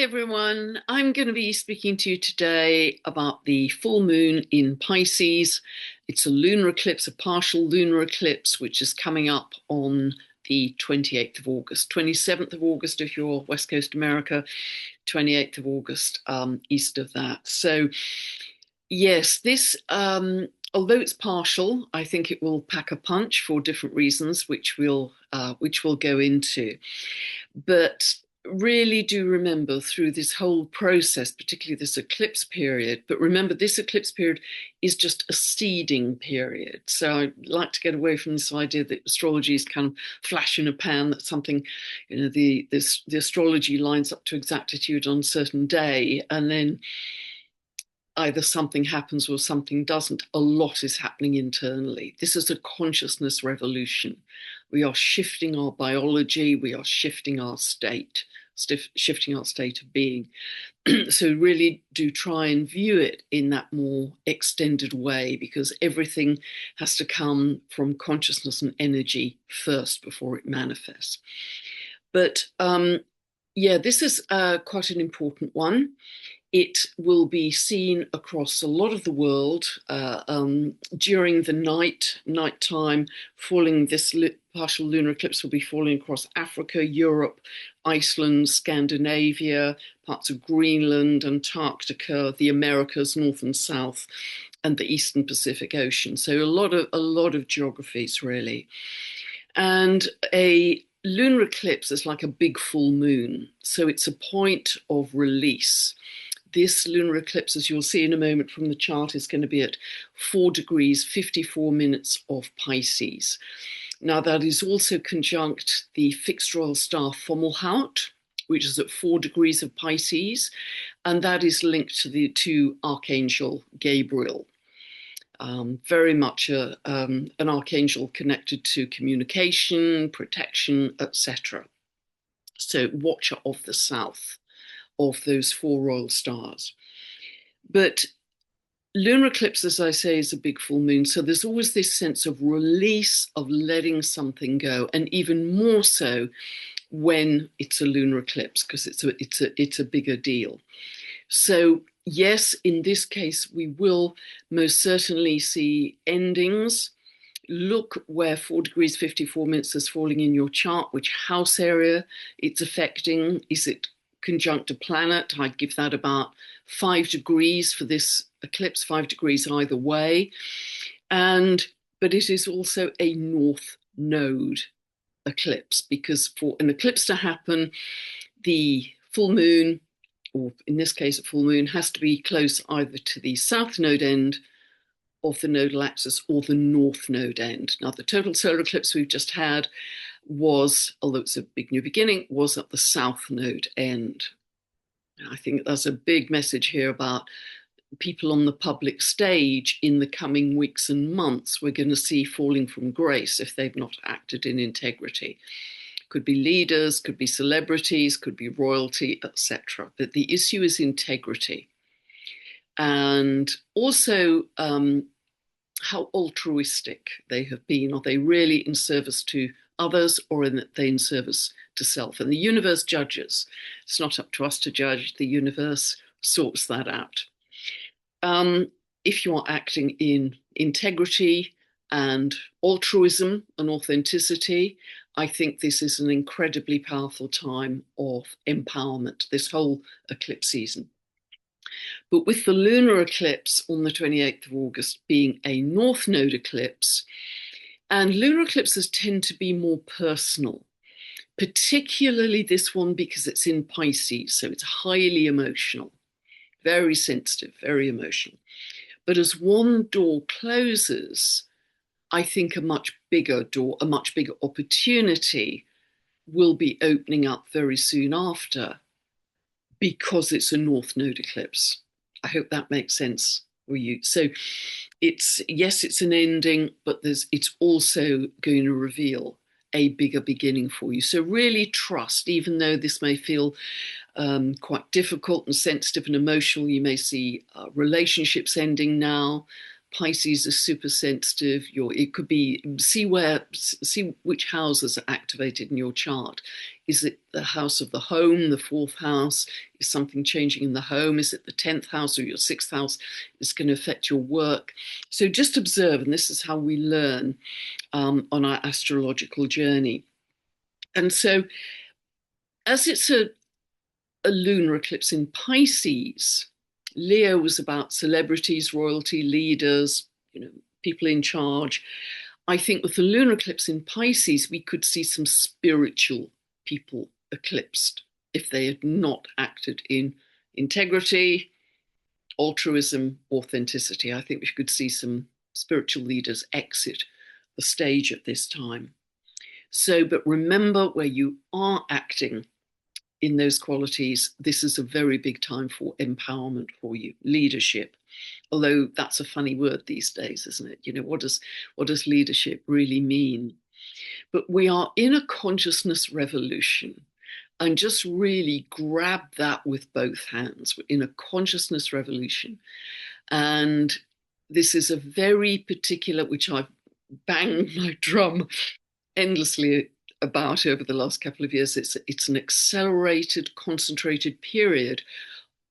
everyone. I'm going to be speaking to you today about the full moon in Pisces. It's a lunar eclipse, a partial lunar eclipse, which is coming up on the 28th of August, 27th of August if you're West Coast America, 28th of August east of that. So, yes, this, although it's partial, I think it will pack a punch for different reasons, which we'll go into. But really do remember through this whole process, particularly this eclipse period, but remember this eclipse period is just a seeding period. So I like to get away from this idea that astrology is kind of flash in a pan, that something, the astrology lines up to exactitude on a certain day, and then either something happens or something doesn't. A lot is happening internally. This is a consciousness revolution. We are shifting our biology, we are shifting our state of being. So really do try and view it in that more extended way, because everything has to come from consciousness and energy first before it manifests. But yeah, this is quite an important one. It will be seen across a lot of the world during the nighttime. This partial lunar eclipse will be falling across Africa, Europe, Iceland, Scandinavia, parts of Greenland, Antarctica, the Americas, North and South, and the Eastern Pacific Ocean. So a lot of geographies, really. And a lunar eclipse is like a big full moon. So it's a point of release. This lunar eclipse, as you'll see in a moment from the chart, is going to be at 4 degrees, 54 minutes of Pisces. Now, that is also conjunct the fixed royal star Fomalhaut, which is at 4 degrees of Pisces, and that is linked to Archangel Gabriel. Very much an archangel connected to communication, protection, etc. So, watcher of the south of those 4 royal stars. But lunar eclipse, as I say, is a big full moon. So there's always this sense of release, of letting something go, and even more so when it's a lunar eclipse, because it's a bigger deal. So yes, in this case, we will most certainly see endings. Look where 4 degrees, 54 minutes is falling in your chart, which house area it's affecting. Is it conjunct a planet? I'd give that about 5 degrees for this eclipse, 5 degrees either way. But it is also a north node eclipse, because for an eclipse to happen, the full moon, or in this case a full moon, has to be close either to the south node end of the nodal axis or the north node end. Now, the total solar eclipse we've just had was, although it's a big new beginning, was at the south node end. I think there's a big message here about people on the public stage in the coming weeks and months we're going to see falling from grace if they've not acted in integrity. Could be leaders, could be celebrities, could be royalty, etc. But the issue is integrity. And also how altruistic they have been. Are they really in service to others, or are they in service to self? And the universe judges. It's not up to us to judge. The universe sorts that out. If you are acting in integrity and altruism and authenticity, I think this is an incredibly powerful time of empowerment, this whole eclipse season. But with the lunar eclipse on the 28th of August being a north node eclipse, and lunar eclipses tend to be more personal, particularly this one because it's in Pisces, so it's highly emotional, very sensitive, very emotional. But as one door closes, I think a much bigger door, a much bigger opportunity will be opening up very soon after, because it's a north node eclipse. I hope that makes sense for you. So it's an ending, but it's also going to reveal a bigger beginning for you. So really trust, even though this may feel quite difficult and sensitive and emotional. You may see relationships ending now, Pisces is super sensitive. It could be see which houses are activated in your chart. Is it the house of the home, the fourth house? Is something changing in the home? Is it the 10th house or your sixth house? It's going to affect your work. So just observe, and this is how we learn on our astrological journey. And so, as it's a lunar eclipse in Pisces, Leo was about celebrities, royalty, leaders, people in charge. I think with the lunar eclipse in Pisces, we could see some spiritual people eclipsed if they had not acted in integrity, altruism, authenticity. I think we could see some spiritual leaders exit the stage at this time. So, but remember, where you are acting in those qualities, this is a very big time for empowerment for you, leadership. Although that's a funny word these days, isn't it? What does leadership really mean? But we are in a consciousness revolution, and just really grab that with both hands. We're in a consciousness revolution. And this is a very particular, which I've banged my drum endlessly about over the last couple of years. It's an accelerated, concentrated period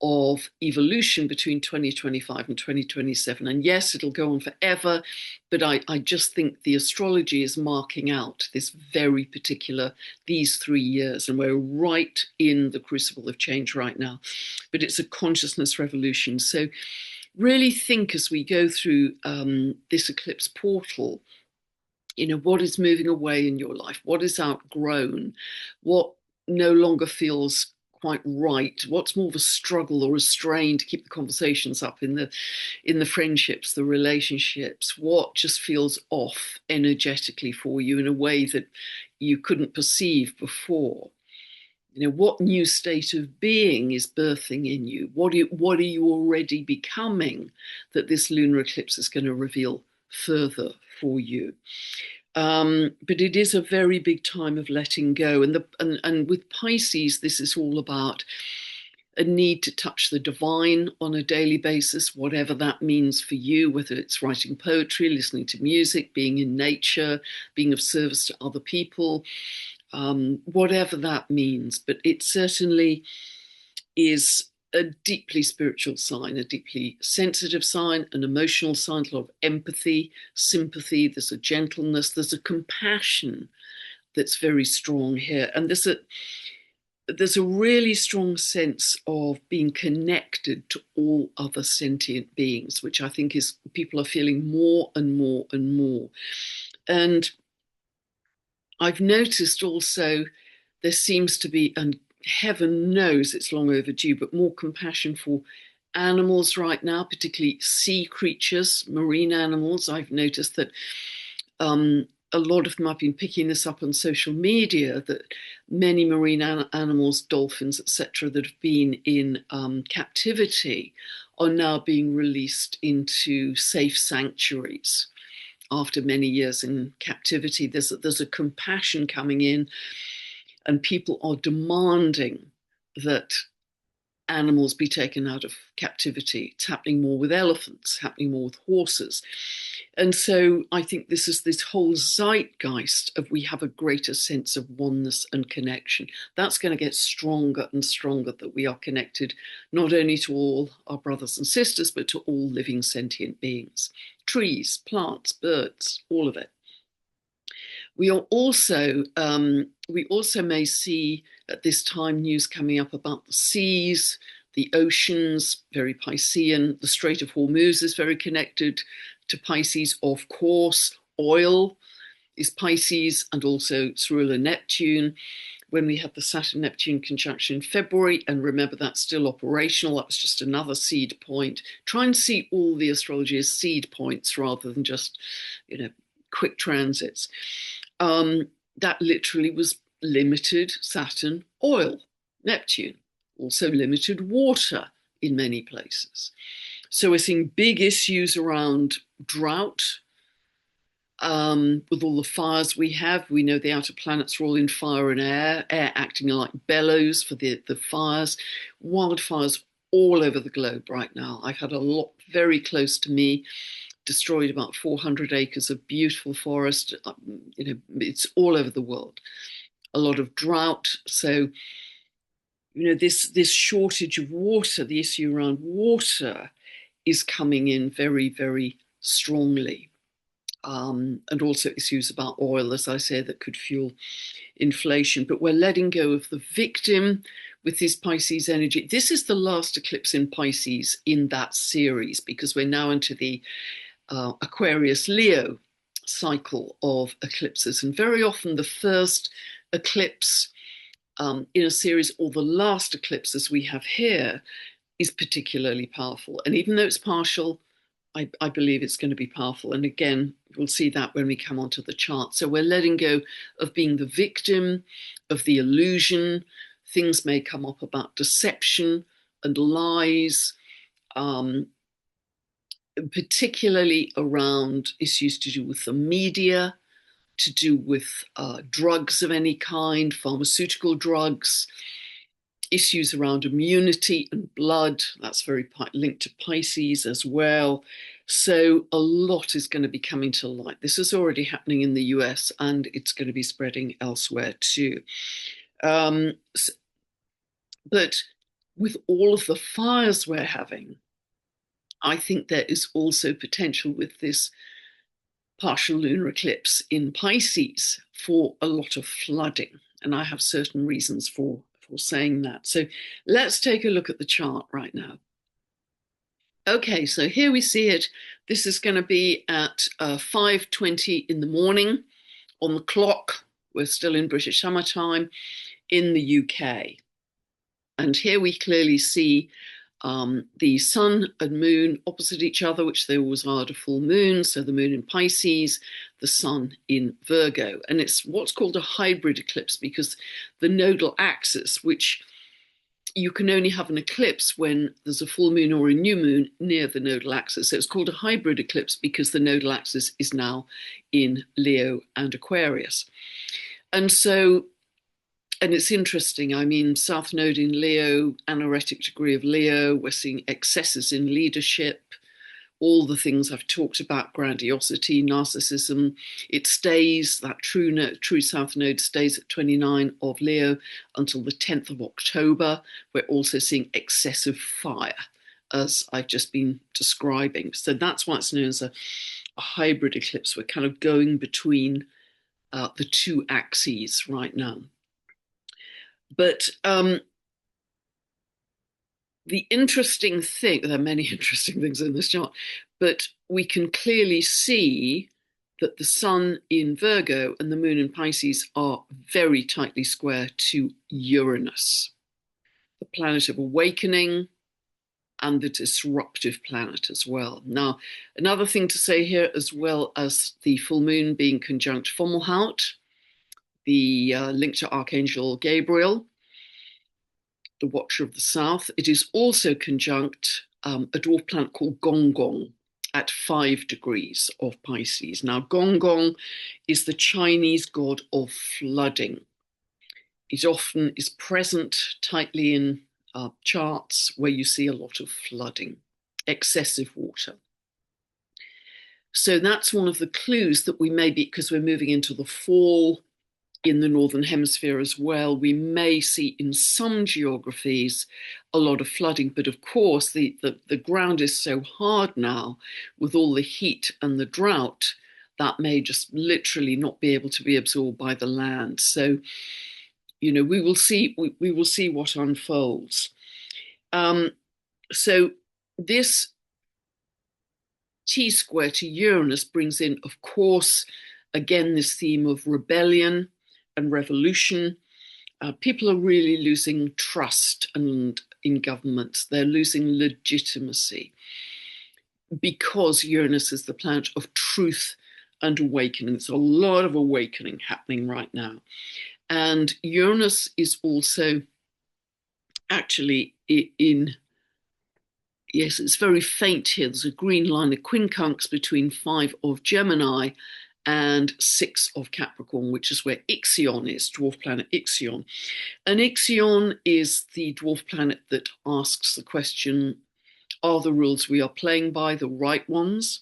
of evolution between 2025 and 2027. And yes, it'll go on forever, but I just think the astrology is marking out this very particular, these 3 years, and we're right in the crucible of change right now. But it's a consciousness revolution. So really think as we go through this eclipse portal, what is moving away in your life, what is outgrown, what no longer feels quite right, what's more of a struggle or a strain to keep the conversations up in the friendships, the relationships, what just feels off energetically for you in a way that you couldn't perceive before. What new state of being is birthing in you? What are you already becoming that this lunar eclipse is going to reveal further for you? But it is a very big time of letting go. And with Pisces, this is all about a need to touch the divine on a daily basis, whatever that means for you, whether it's writing poetry, listening to music, being in nature, being of service to other people, whatever that means. But it certainly is a deeply spiritual sign, a deeply sensitive sign, an emotional sign, a lot of empathy, sympathy. There's a gentleness, there's a compassion that's very strong here. And there's a really strong sense of being connected to all other sentient beings, which I think is people are feeling more and more and more. And I've noticed also there seems to be, and heaven knows it's long overdue, but more compassion for animals right now, particularly sea creatures, marine animals. I've noticed that a lot of them, I've been picking this up on social media, that many marine animals, dolphins, etc., that have been in captivity are now being released into safe sanctuaries after many years in captivity. There's a compassion coming in, and people are demanding that animals be taken out of captivity. It's happening more with elephants, happening more with horses. And so I think this is this whole zeitgeist of we have a greater sense of oneness and connection. That's going to get stronger and stronger, that we are connected not only to all our brothers and sisters, but to all living sentient beings, trees, plants, birds, all of it. We also may see at this time news coming up about the seas, the oceans, very Piscean. The Strait of Hormuz is very connected to Pisces, of course. Oil is Pisces, and also Cerulean Neptune. When we had the Saturn-Neptune conjunction in February, and remember that's still operational, that was just another seed point. Try and see all the astrology as seed points rather than just, quick transits. That literally was limited Saturn oil, Neptune, also limited water in many places. So we're seeing big issues around drought, with all the fires we have. We know the outer planets are all in fire and air acting like bellows for the fires. Wildfires all over the globe right now. I've had a lot very close to me. destroyed about 400 acres of beautiful forest. It's all over the world. A lot of drought. So, this shortage of water, the issue around water is coming in very, very strongly. And also issues about oil, as I say, that could fuel inflation. But we're letting go of the victim with this Pisces energy. This is the last eclipse in Pisces in that series, because we're now into the Aquarius Leo cycle of eclipses. And very often the first eclipse in a series, or the last eclipse as we have here, is particularly powerful. And even though it's partial, I believe it's going to be powerful. And again, we'll see that when we come onto the chart. So we're letting go of being the victim, of the illusion. Things may come up about deception and lies, particularly around issues to do with the media, to do with drugs of any kind, pharmaceutical drugs, issues around immunity and blood. That's very linked to Pisces as well. So a lot is going to be coming to light. This is already happening in the US, and it's going to be spreading elsewhere too. But with all of the fires we're having, I think there is also potential with this partial lunar eclipse in Pisces for a lot of flooding. And I have certain reasons for saying that. So let's take a look at the chart right now. Okay, so here we see it. This is going to be at 5:20 in the morning on the clock. We're still in British summertime in the UK. And here we clearly see the sun and moon opposite each other, which they always are at a full moon. So the moon in Pisces, the sun in Virgo. And it's what's called a hybrid eclipse, because the nodal axis, which you can only have an eclipse when there's a full moon or a new moon near the nodal axis. So it's called a hybrid eclipse because the nodal axis is now in Leo and Aquarius. And it's interesting. I mean, South Node in Leo, anaretic degree of Leo, we're seeing excesses in leadership, all the things I've talked about, grandiosity, narcissism. It stays, that true South Node stays at 29 of Leo until the 10th of October. We're also seeing excessive fire, as I've just been describing. So that's why it's known as a hybrid eclipse. We're kind of going between the two axes right now. But the interesting thing, there are many interesting things in this chart, but we can clearly see that the sun in Virgo and the moon in Pisces are very tightly square to Uranus, the planet of awakening and the disruptive planet as well. Now, another thing to say here, as well as the full moon being conjunct Fomalhaut, the link to Archangel Gabriel, the Watcher of the South. It is also conjunct a dwarf planet called Gong Gong at 5 degrees of Pisces. Now, Gong Gong is the Chinese god of flooding. It often is present tightly in charts where you see a lot of flooding, excessive water. So that's one of the clues that we may be, because we're moving into the fall in the Northern Hemisphere as well, we may see in some geographies a lot of flooding. But of course, the ground is so hard now with all the heat and the drought that may just literally not be able to be absorbed by the land. So, we will see what unfolds. So this T-square to Uranus brings in, of course, again, this theme of rebellion and revolution. People are really losing trust in governments. They're losing legitimacy because Uranus is the planet of truth and awakening. There's a lot of awakening happening right now. And Uranus is also actually yes, it's very faint here. There's a green line of quincunx between 5 of Gemini and 6 of Capricorn, which is where Ixion is, dwarf planet Ixion. And Ixion is the dwarf planet that asks the question, are the rules we are playing by the right ones?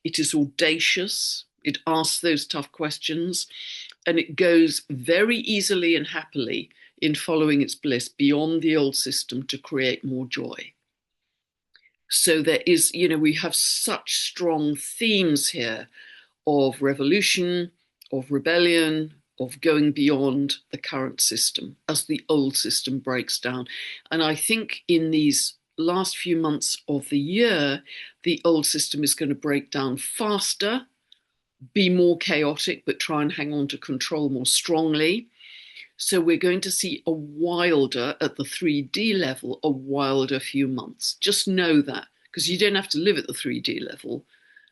It is audacious. It asks those tough questions, and it goes very easily and happily in following its bliss beyond the old system to create more joy. So there is, we have such strong themes here of revolution, of rebellion, of going beyond the current system as the old system breaks down. And I think in these last few months of the year, the old system is going to break down faster, be more chaotic, but try and hang on to control more strongly. So we're going to see a wilder, at the 3D level, a wilder few months. Just know that, because you don't have to live at the 3D level.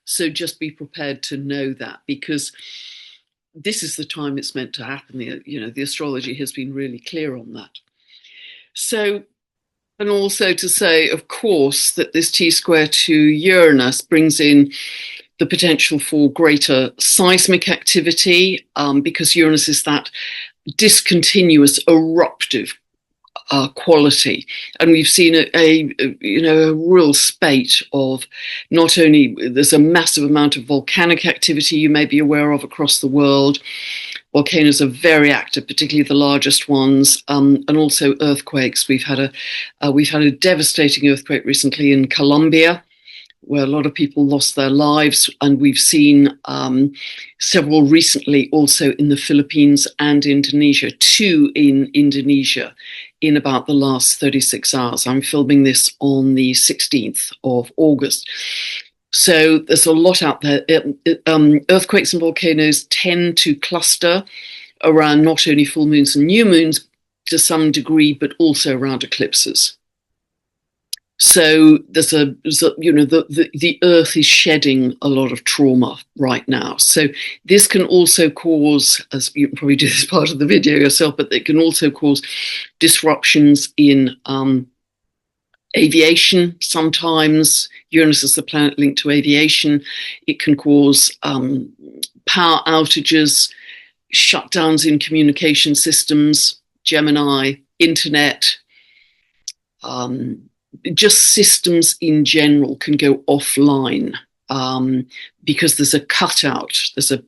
So just be prepared to know that, because this is the time it's meant to happen. The astrology has been really clear on that. So, and also to say, of course, that this T-square to Uranus brings in the potential for greater seismic activity, because Uranus is that discontinuous, eruptive quality, and we've seen a real spate of, not only there's a massive amount of volcanic activity you may be aware of across the world. Volcanoes are very active, particularly the largest ones, and also earthquakes. We've had a devastating earthquake recently in Colombia, where a lot of people lost their lives, and we've seen several recently also in the Philippines and Indonesia, 2 in Indonesia in about the last 36 hours. I'm filming this on the 16th of August. So there's a lot out there. Earthquakes and volcanoes tend to cluster around not only full moons and new moons to some degree, but also around eclipses. So the Earth is shedding a lot of trauma right now. So this can also cause, as you can probably do this part of the video yourself, but it can also cause disruptions in aviation. Sometimes Uranus is the planet linked to aviation. It can cause power outages, shutdowns in communication systems, Gemini, internet, just systems in general can go offline because there's a cutout, there's a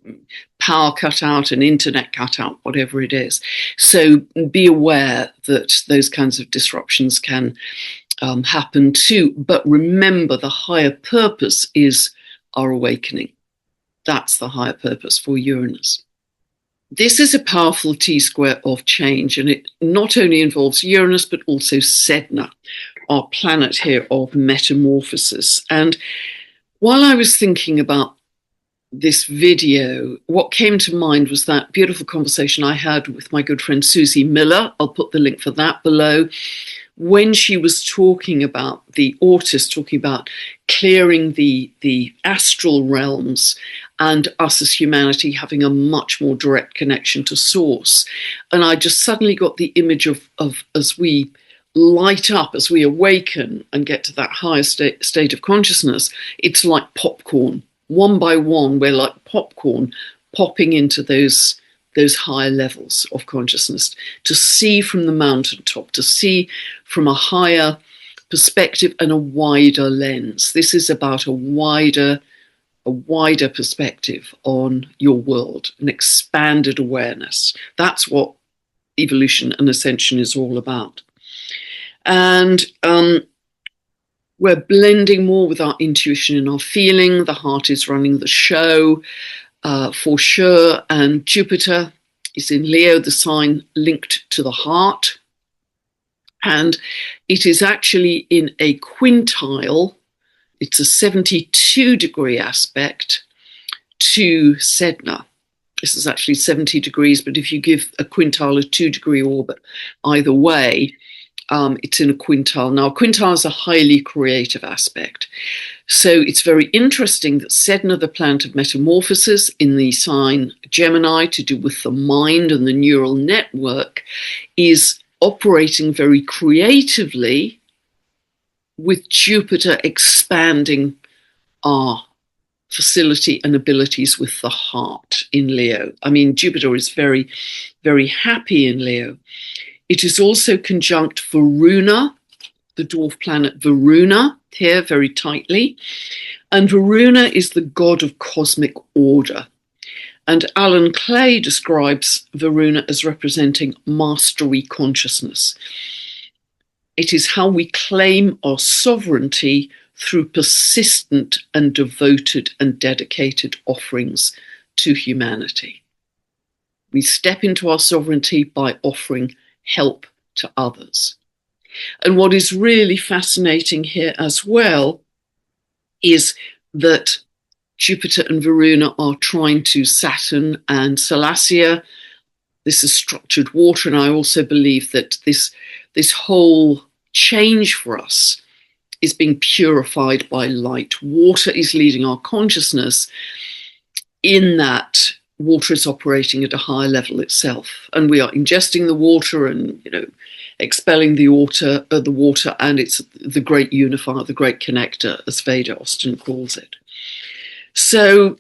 power cutout, an internet cutout, whatever it is. So be aware that those kinds of disruptions can happen too. But remember, the higher purpose is our awakening. That's the higher purpose for Uranus. This is a powerful T-square of change, and it not only involves Uranus, but also Sedna, our planet here of metamorphosis. And while I was thinking about this video, what came to mind was that beautiful conversation I had with my good friend Susie Miller. I'll put the link for that below. When she was talking about the autist, talking about clearing the astral realms and us as humanity having a much more direct connection to source. And I just suddenly got the image of as we light up, as we awaken and get to that higher state of consciousness, it's like popcorn. One by one, we're like popcorn popping into those higher levels of consciousness, to see from the mountaintop, to see from a higher perspective and a wider lens. This is about a wider perspective on your world, an expanded awareness. That's what evolution and ascension is all about. And we're blending more with our intuition and our feeling. The heart is running the show for sure. And Jupiter is in Leo, the sign linked to the heart. And it is actually in a quintile. It's a 72-degree aspect to Sedna. This is actually 70 degrees, but if you give a quintile a 2-degree orbit either way, it's in a quintile. Now, a quintile is a highly creative aspect. So it's very interesting that Sedna, the planet of metamorphosis in the sign Gemini, to do with the mind and the neural network, is operating very creatively with Jupiter expanding our facility and abilities with the heart in Leo. I mean, Jupiter is very, very happy in Leo. It is also conjunct Varuna, the dwarf planet Varuna, here very tightly. And Varuna is the god of cosmic order. And Alan Clay describes Varuna as representing mastery consciousness. It is how we claim our sovereignty through persistent and devoted and dedicated offerings to humanity. We step into our sovereignty by offering help to others. And what is really fascinating here as well is that Jupiter and Varuna are trying to Saturn and Salacia. This is structured water, and I also believe that this whole change for us is being purified by light. Water is leading our consciousness in that water is operating at a higher level itself, and we are ingesting the water and expelling the water, and it's the great unifier, the great connector, as Veda Austin calls it. So,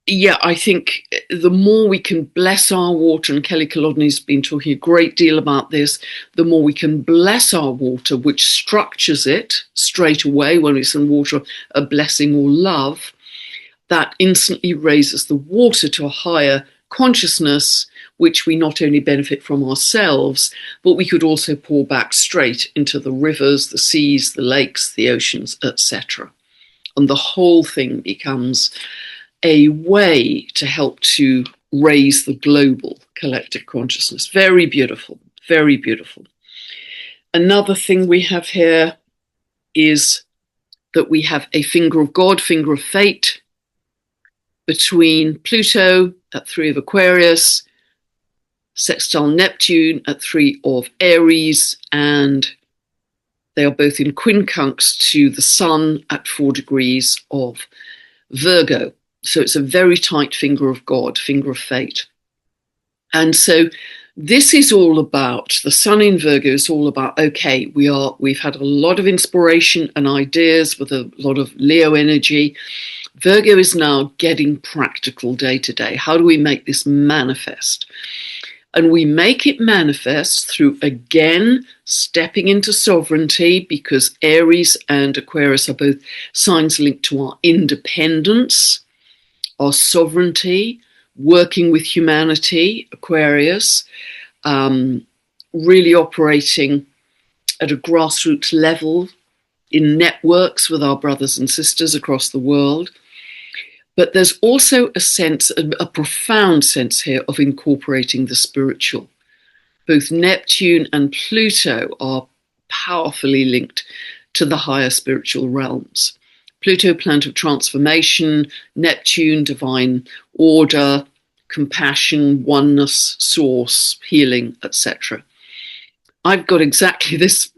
yeah, I think the more we can bless our water, and Kelly Kolodny's been talking a great deal about this, the more we can bless our water, which structures it straight away when it's in water, a blessing or love, that instantly raises the water to a higher consciousness, which we not only benefit from ourselves, but we could also pour back straight into the rivers, the seas, the lakes, the oceans, etc. And the whole thing becomes a way to help to raise the global collective consciousness. Very beautiful, very beautiful. Another thing we have here is that we have a finger of God, finger of fate, between Pluto at 3 of Aquarius, sextile Neptune at 3 of Aries, and they are both in quincunx to the Sun at 4 degrees of Virgo. So it's a very tight finger of God, finger of fate. And so this is all about, the Sun in Virgo is all about, okay, we've had a lot of inspiration and ideas with a lot of Leo energy. Virgo is now getting practical day to day. How do we make this manifest? And we make it manifest through, again, stepping into sovereignty, because Aries and Aquarius are both signs linked to our independence, our sovereignty, working with humanity, Aquarius, really operating at a grassroots level in networks with our brothers and sisters across the world. But there's also a sense, a profound sense here of incorporating the spiritual. Both Neptune and Pluto are powerfully linked to the higher spiritual realms. Pluto, planet of transformation, Neptune, divine order, compassion, oneness, source, healing, etc. I've got exactly this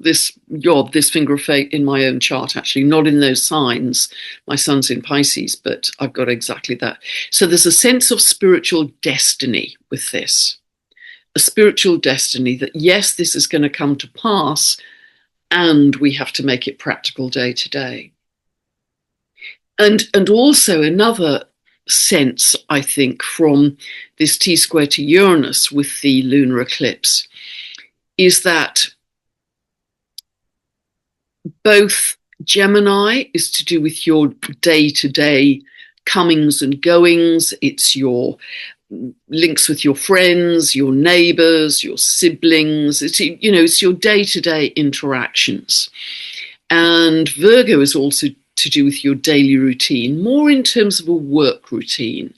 finger of fate in my own chart, actually, not in those signs. My sun's in Pisces, but I've got exactly that. So there's a sense of spiritual destiny with this, a spiritual destiny that, yes, this is going to come to pass, and we have to make it practical day to day. And also another sense, I think, from this T-square to Uranus with the lunar eclipse is that both Gemini is to do with your day-to-day comings and goings. It's your links with your friends, your neighbors, your siblings. It's your day-to-day interactions. And Virgo is also to do with your daily routine, more in terms of a work routine.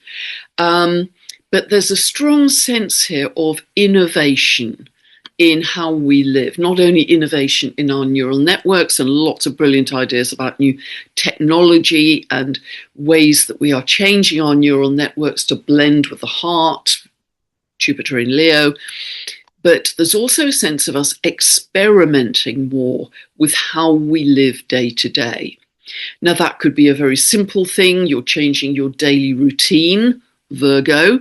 But there's a strong sense here of innovation in how we live, not only innovation in our neural networks and lots of brilliant ideas about new technology and ways that we are changing our neural networks to blend with the heart, Jupiter in Leo, but there's also a sense of us experimenting more with how we live day to day. Now, that could be a very simple thing. You're changing your daily routine, Virgo,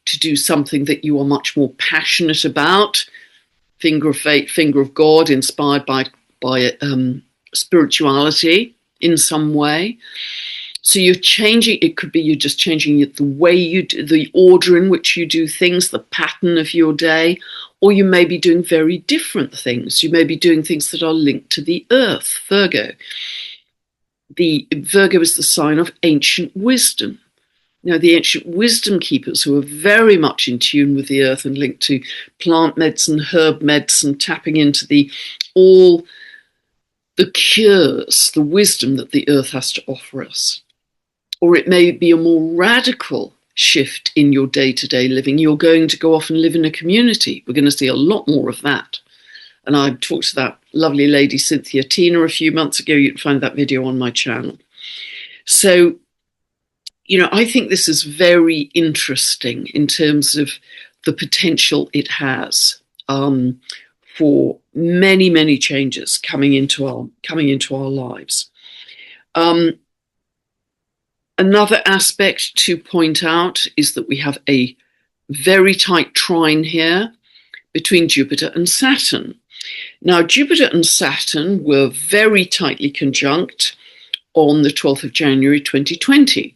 to do something that you are much more passionate about. Finger of fate, finger of God, inspired by spirituality in some way. So you're changing, it could be you're just changing the way you do, the order in which you do things, the pattern of your day, or you may be doing very different things. You may be doing things that are linked to the earth, Virgo. the Virgo is the sign of ancient wisdom. The ancient wisdom keepers who are very much in tune with the earth and linked to plant medicine, herb medicine, tapping into all the cures, the wisdom that the earth has to offer us. Or it may be a more radical shift in your day-to-day living. You're going to go off and live in a community. We're going to see a lot more of that. And I talked to that lovely lady, Cynthia Tina, a few months ago. You can find that video on my channel. So, I think this is very interesting in terms of the potential it has for many, many changes coming into our lives. Another aspect to point out is that we have a very tight trine here between Jupiter and Saturn. Now, Jupiter and Saturn were very tightly conjunct on the 12th of January 2020,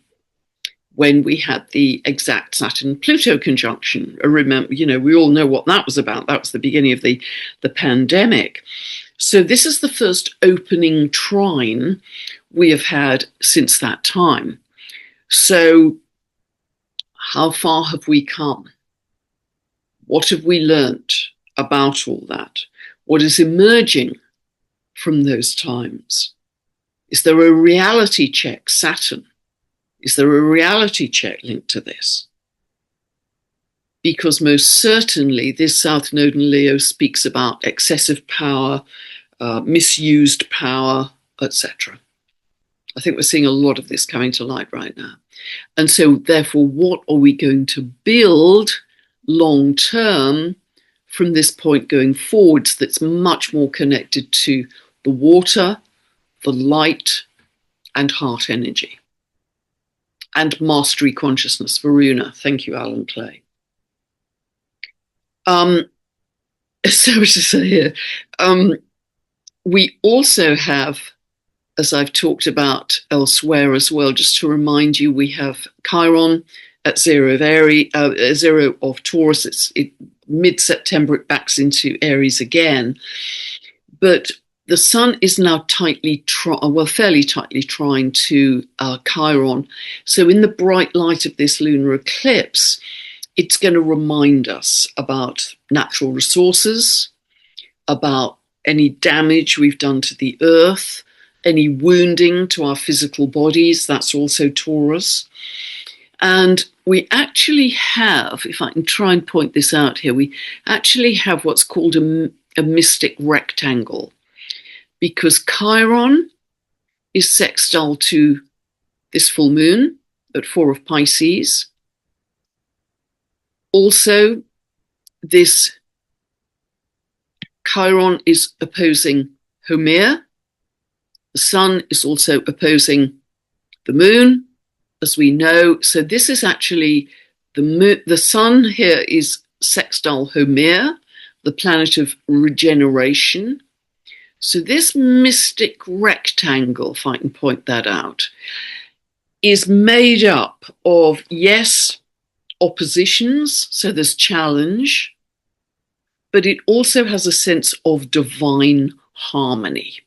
when we had the exact Saturn-Pluto conjunction. Remember, we all know what that was about. That was the beginning of the pandemic. So this is the first opening trine we have had since that time. So how far have we come? What have we learnt about all that? What is emerging from those times? Is there a reality check, Saturn? Is there a reality check linked to this? Because most certainly this South Node in Leo speaks about excessive power, misused power, etc. I think we're seeing a lot of this coming to light right now. And so therefore, what are we going to build long term from this point going forwards that's much more connected to the water, the light, and heart energy? And mastery consciousness, Varuna. Thank you, Alan Clay. So to say here, we also have, as I've talked about elsewhere as well, just to remind you, we have Chiron at 0 of Aries, 0 of Taurus. Mid-September, it backs into Aries again. But the sun is now fairly tightly trying to Chiron. So in the bright light of this lunar eclipse, it's going to remind us about natural resources, about any damage we've done to the earth, any wounding to our physical bodies. That's also Taurus. And we actually have, if I can try and point this out here, we actually have what's called a mystic rectangle, because Chiron is sextile to this full moon at 4 of Pisces. Also, this Chiron is opposing Homer. The sun is also opposing the moon, as we know. So this is actually the sun here is sextile Homer, the planet of regeneration. So this mystic rectangle, if I can point that out, is made up of, yes, oppositions, so there's challenge, but it also has a sense of divine harmony,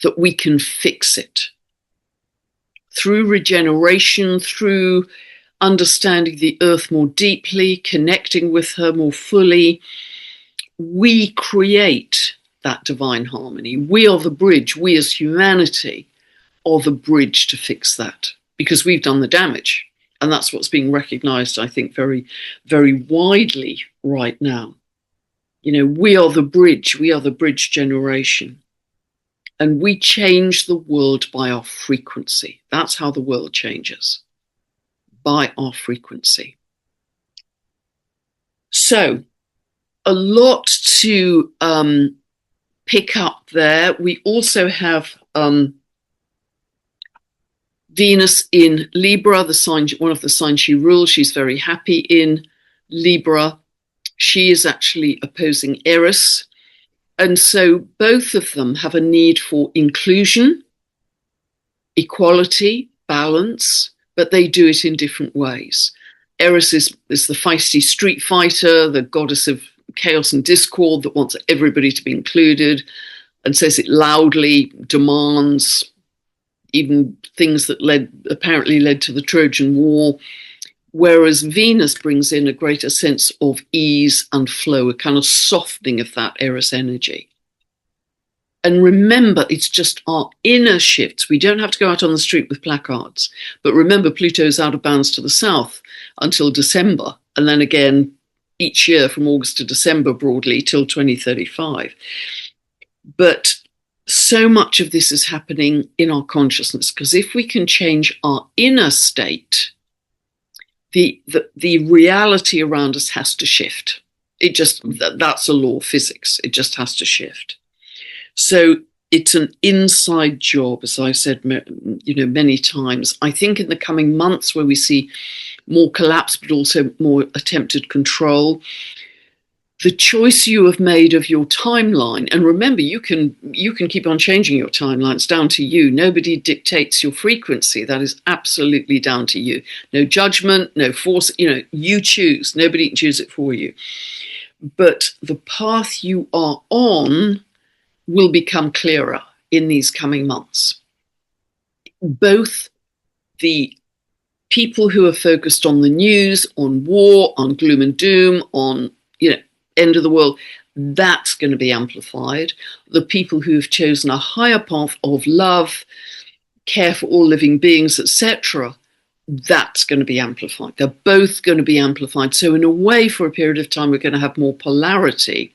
that we can fix it through regeneration, through understanding the earth more deeply, connecting with her more fully. We create that divine harmony. We are the bridge. We as humanity are the bridge to fix that, because we've done the damage. And that's what's being recognized, I think, very, very widely right now. We are the bridge. We are the bridge generation. And we change the world by our frequency. That's how the world changes, by our frequency. So, a lot to pick up there. We also have Venus in Libra, the sign, one of the signs she rules. She's very happy in Libra. She is actually opposing Eris. And so both of them have a need for inclusion, equality, balance, but they do it in different ways. Eris is the feisty street fighter, the goddess of chaos and discord that wants everybody to be included and says it loudly, demands, even things that apparently led to the Trojan War, whereas Venus brings in a greater sense of ease and flow, a kind of softening of that Eros energy. And remember, it's just our inner shifts. We don't have to go out on the street with placards. But remember, Pluto's out of bounds to the south until December, and then again each year from August to December broadly till 2035. But so much of this is happening in our consciousness, because if we can change our inner state, the reality around us has to shift. That's a law of physics. It just has to shift. So it's an inside job, as I've said, many times. I think in the coming months, where we see more collapse, but also more attempted control, the choice you have made of your timeline, and remember, you can keep on changing your timeline. It's down to you. Nobody dictates your frequency. That is absolutely down to you. No judgment, no force. You choose. Nobody can choose it for you. But the path you are on will become clearer in these coming months. Both the people who are focused on the news, on war, on gloom and doom, on end of the world, that's going to be amplified. The people who have chosen a higher path of love, care for all living beings, etc., that's going to be amplified. They're both going to be amplified. So in a way, for a period of time, we're going to have more polarity.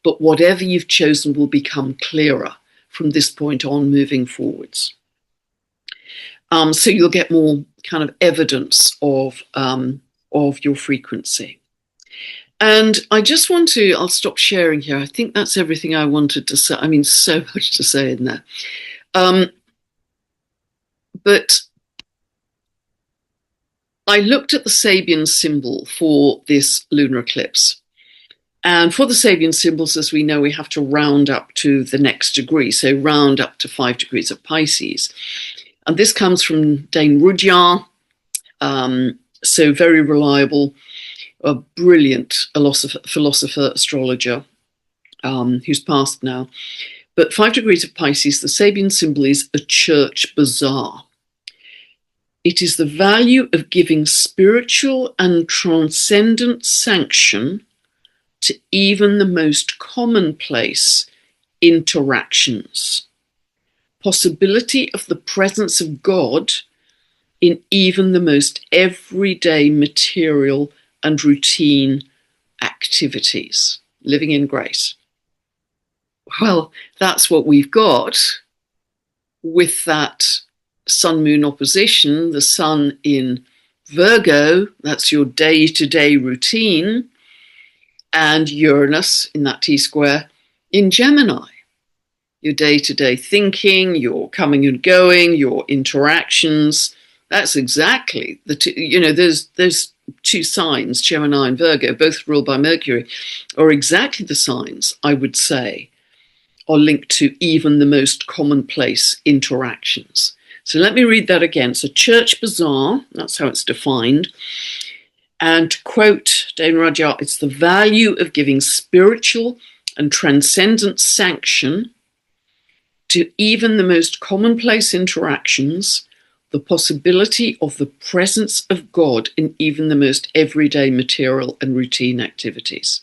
But whatever you've chosen will become clearer from this point on, moving forwards. So you'll get more kind of evidence of your frequency. And I just I'll stop sharing here. I think that's everything I wanted to say. I mean, so much to say in there. But I looked at the Sabian symbol for this lunar eclipse. And for the Sabian symbols, as we know, we have to round up to the next degree. So round up to 5 degrees of Pisces. And this comes from Dane Rudyard. So very reliable, a brilliant philosopher, astrologer, who's passed now. But 5 degrees of Pisces, the Sabian symbol is a church bazaar. It is the value of giving spiritual and transcendent sanction to even the most commonplace interactions. Possibility of the presence of God in even the most everyday material and routine activities. Living in grace. Well, that's what we've got with that Sun-Moon opposition, the Sun in Virgo, that's your day-to-day routine, and Uranus in that T-square in Gemini. Your day-to-day thinking, your coming and going, your interactions. That's exactly the two, those two signs, Gemini and Virgo, both ruled by Mercury, are exactly the signs, I would say, are linked to even the most commonplace interactions. So let me read that again. It's a church bazaar, that's how it's defined. And to quote Dane Rudyard, it's the value of giving spiritual and transcendent sanction to even the most commonplace interactions, the possibility of the presence of God in even the most everyday material and routine activities.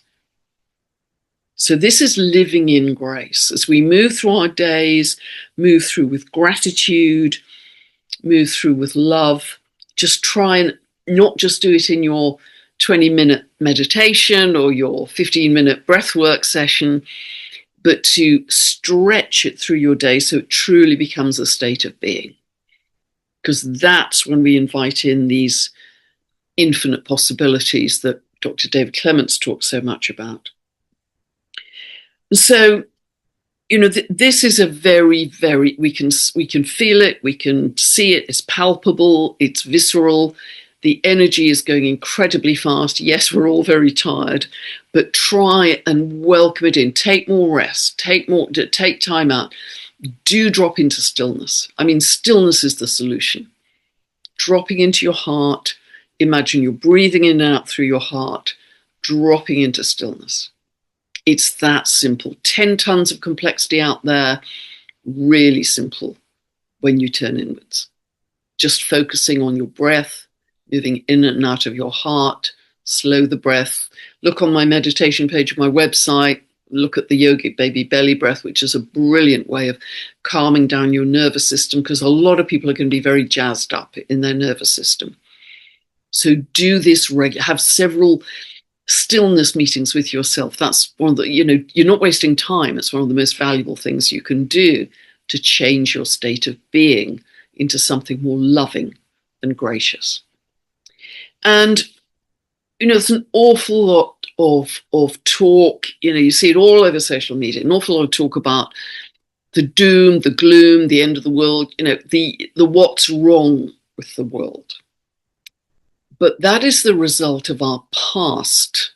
So this is living in grace. As we move through our days, move through with gratitude, move through with love, just try and not just do it in your 20-minute meditation or your 15-minute breathwork session, but to stretch it through your day so it truly becomes a state of being. Because that's when we invite in these infinite possibilities that Dr. David Clements talks so much about. So, this is a very, very, we can feel it, we can see it, it's palpable, it's visceral. The energy is going incredibly fast. Yes, we're all very tired, but try and welcome it in. Take more rest, take time out. Do drop into stillness. I mean, stillness is the solution. Dropping into your heart. Imagine you're breathing in and out through your heart, dropping into stillness. It's that simple. 10 tons of complexity out there, really simple when you turn inwards. Just focusing on your breath, moving in and out of your heart, slow the breath. Look on my meditation page of my website, look at the yogic baby belly breath, which is a brilliant way of calming down your nervous system, because a lot of people are going to be very jazzed up in their nervous system. So do this regularly. Have several stillness meetings with yourself. That's one of the, you're not wasting time. It's one of the most valuable things you can do to change your state of being into something more loving and gracious. And there's an awful lot of talk. You see it all over social media. An awful lot of talk about the doom, the gloom, the end of the world. The what's wrong with the world. But that is the result of our past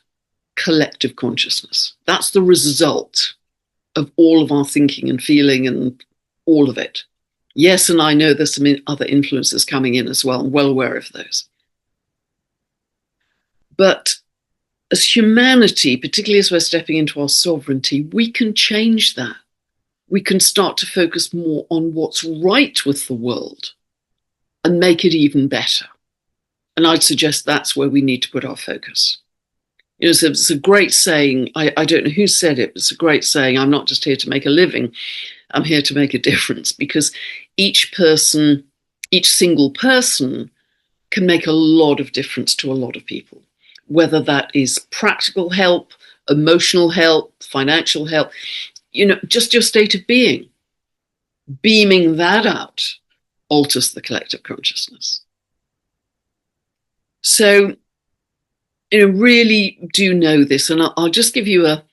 collective consciousness. That's the result of all of our thinking and feeling and all of it. Yes, and I know there's some other influences coming in as well. I'm well aware of those. But as humanity, particularly as we're stepping into our sovereignty, we can change that. We can start to focus more on what's right with the world and make it even better. And I'd suggest that's where we need to put our focus. So it's a great saying. I don't know who said it, but it's a great saying. I'm not just here to make a living. I'm here to make a difference, because each single person can make a lot of difference to a lot of people, whether that is practical help, emotional help, financial help, just your state of being. Beaming that out alters the collective consciousness. So, really do know this. And I'll just give you a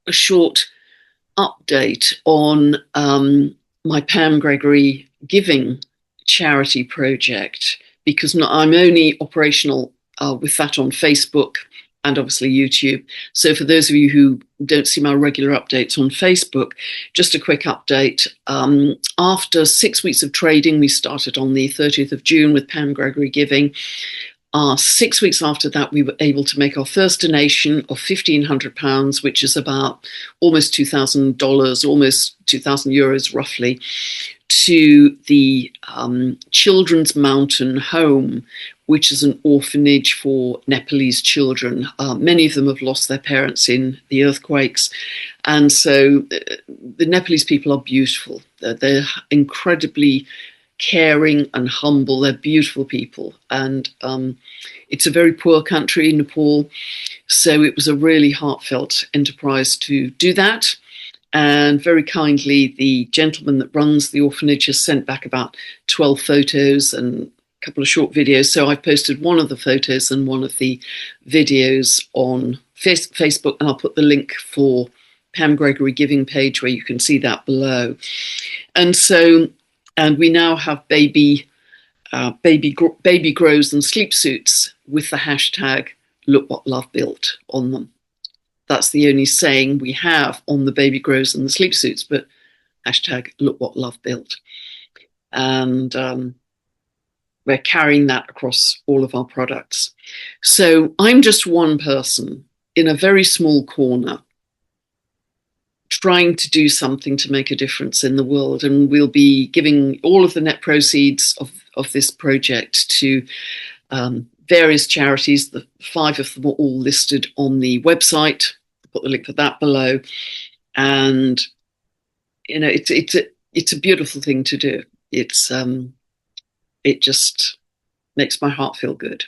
short update on my Pam Gregory Giving charity project, because I'm only operational with that on Facebook and obviously YouTube. So for those of you who don't see my regular updates on Facebook, just a quick update. After 6 weeks of trading, we started on the 30th of June with Pam Gregory Giving. 6 weeks after that, we were able to make our first donation of £1,500, which is about almost $2,000, almost 2,000 euros roughly, to the Children's Mountain Home, which is an orphanage for Nepalese children. Many of them have lost their parents in the earthquakes. And so the Nepalese people are beautiful. They're incredibly caring and humble. They're beautiful people. And it's a very poor country, Nepal. So it was a really heartfelt enterprise to do that. And very kindly, the gentleman that runs the orphanage has sent back about 12 photos and a couple of short videos. So I've posted one of the photos and one of the videos on Facebook, and I'll put the link for Pam Gregory Giving page where you can see that below. And we now have baby grows and sleep suits with the hashtag "Look What Love Built" on them. That's the only saying we have on the baby grows and the sleep suits, but hashtag "Look What Love Built." And we're carrying that across all of our products. So I'm just one person in a very small corner trying to do something to make a difference in the world. And we'll be giving all of the net proceeds of this project to various charities. The 5 of them are all listed on the website. I'll put the link for that below. And it's a beautiful thing to do. It just makes my heart feel good.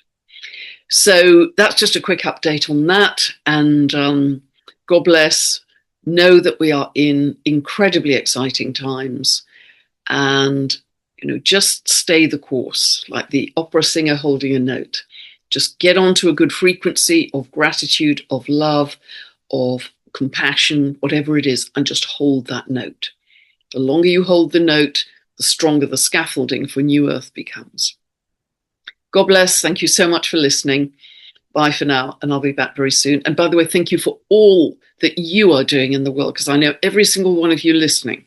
So that's just a quick update on that. And God bless. Know that we are in incredibly exciting times, and just stay the course, like the opera singer holding a note. Just get onto a good frequency of gratitude, of love, of compassion, whatever it is, and just hold that note. The longer you hold the note, the stronger the scaffolding for New Earth becomes. God bless. Thank you so much for listening. Bye for now, and I'll be back very soon. And by the way, thank you for all that you are doing in the world, because I know every single one of you listening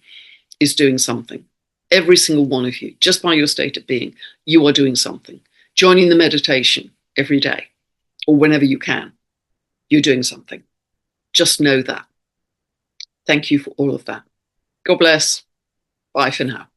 is doing something. Every single one of you, just by your state of being, you are doing something. Joining the meditation every day or whenever you can, you're doing something. Just know that. Thank you for all of that. God bless. Bye for now.